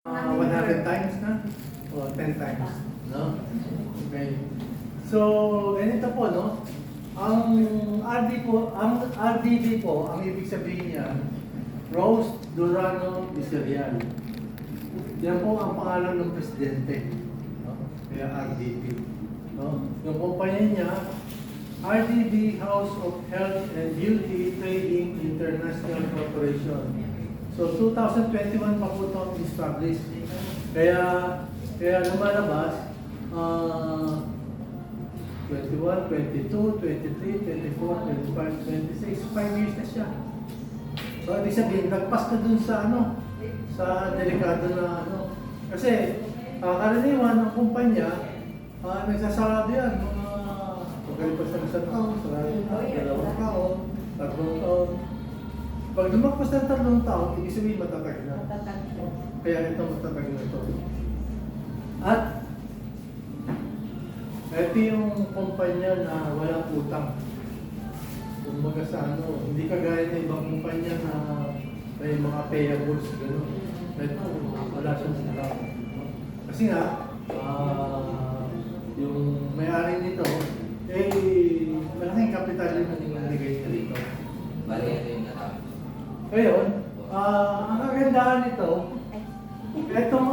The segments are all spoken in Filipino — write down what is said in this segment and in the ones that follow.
100 times na? O 10 times? No? Okay. So, ganito po, no? Ang RDB po, ang ibig sabihin niya, Rose Durano Villarreal. Yan po ang pangalan ng presidente. No? Kaya RDB. No? Yung kumpanya niya, RDB House of Health and Beauty Trading International Corporation. So 2021 pa po ito established. Kaya lumalabas 21, 22, 23, 24, 25, 26, 5 years na siya. So ibig sabihin, nagpas na dun sa sa delikado na Kasi karaniwan ng kumpanya, nagsasarado yan, pagkalipas ng isang taon, dalawang taon, tatlong taon. Pag lumakpas ng 3 taon, ibig sabihin matatag na. Kaya ito matatag na ito. At ito yung kumpanya na walang utang. Kumbaga sa hindi kagaya ng ibang kumpanya na may mga payables, gano'n. Ito, wala siyang utang. Kasi nga, yung may-ari nito, malaking kapital yung nilagay niya dito. Bali, ito yung natapos. Ngayon, ang kagandahan nito, etong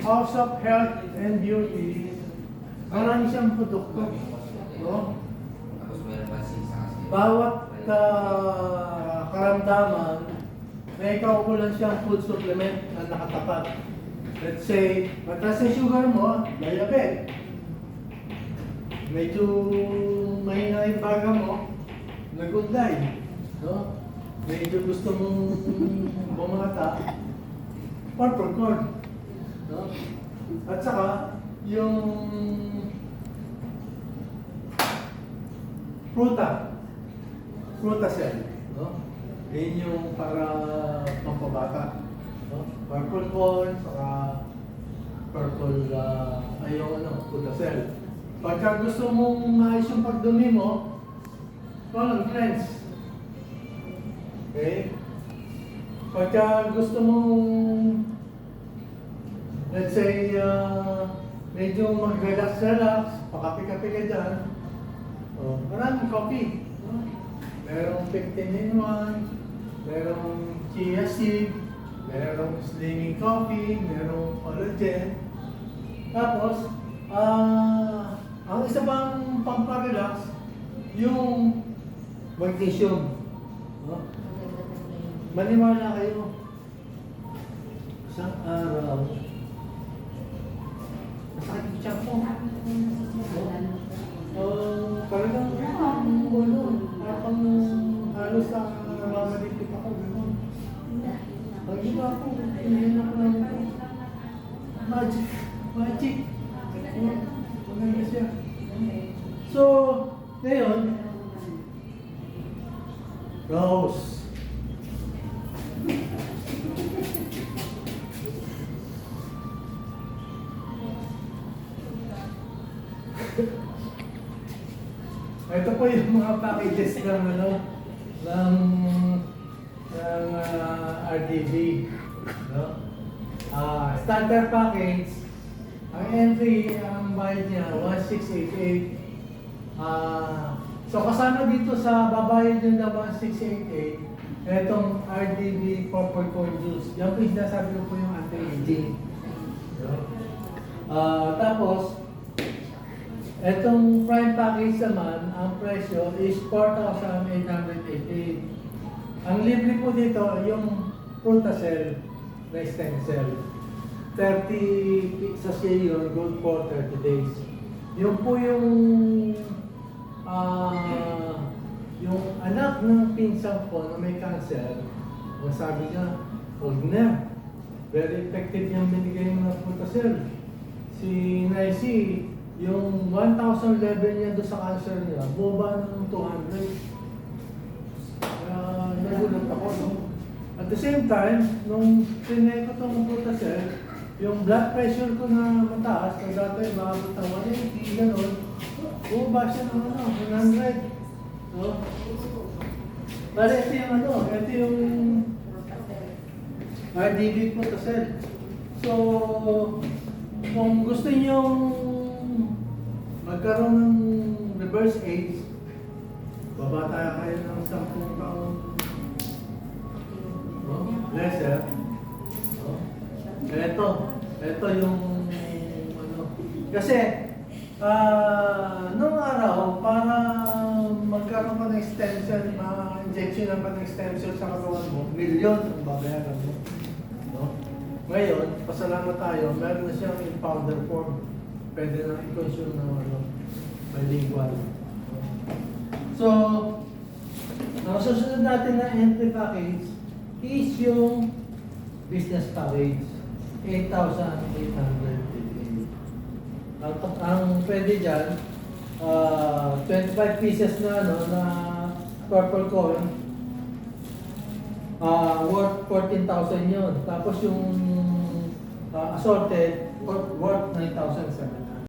House of Health and Beauty, marami siyang produkto. No? Tapos meron pa Bawat karamdaman, may kaukulan siyang food supplement na nakatapat. Let's say, mataas yung sugar mo, diabetes. Medyo mahina yung baga mo, nag-unday. No? Medyo gusto mong bumata, purple corn. No? At saka, yung fruta cell. No? Yun yung para pampabata. No? Purple corn, saka purple, fruta cell. Pagka gusto mong maayos yung pagdumi mo, walang friends. Okay? Pagka gusto mong, let's say, medyo mag-relax, pakapi-kapi ka dyan, maraming coffee. Merong 15-in-1, merong chia seed, merong slimming coffee, merong collagen. Tapos, ang isa pang pamparelax, yung magnesium. No? Maniwala kayo, isang araw, masakit yung tiyak ko. Talagang parang halos sa namamalipit ako. Ang iba ako, hindi ako namin ito. Magic. Maganda siya. So, ngayon, Rose. Ito po yung mga packages ng RDB. No? Starter package, ang entry, ang bayad niya, 1688. So kasama dito sa babayad yun na 1688, itong RDB purple corn juice. Yan po yung sinasabi ko po yung anti-aging. No? Tapos, itong prime package naman, ang presyo is 4,888. Ang libre po dito, yung Frutacell na stem cell. 30 sachet good for 30 days. Yung po yung anak ng pinsan ko na may cancer, sabi niya, Ogner, very effective yung binigay mo ng Frutacell. Si Naisi, yung 1,000 level niya doon sa cancer niya, bumaba ng 200. Nagulat ako, no? At the same time, nung trinay ko itong Frutacell, yung blood pressure ko na mataas, na dati maabot ng 180, gano'n, bumaba siya ng 100. No? Bale, ito yung RDB po to sir. So, kung gusto niyo magkaroon ng reverse age, baba tayo kayo ng 10 taon. No? Lesser. No? Ito yung ano. Kasi, nung araw, para magkaroon ka ng stem cell, ma-injection ng ng stem cell sa katawan mo, milyon ang babayaran mo. No? Ngayon, pasalamat tayo, meron na siyang in powder form. Pwede na i-consume ng bilingual. So, ang susunod natin na entry package is yung business package. 8,850. Ang pwede dyan, 25 pieces na na purple coin, worth 14,000 yun. Tapos yung assorted, worth 9,700.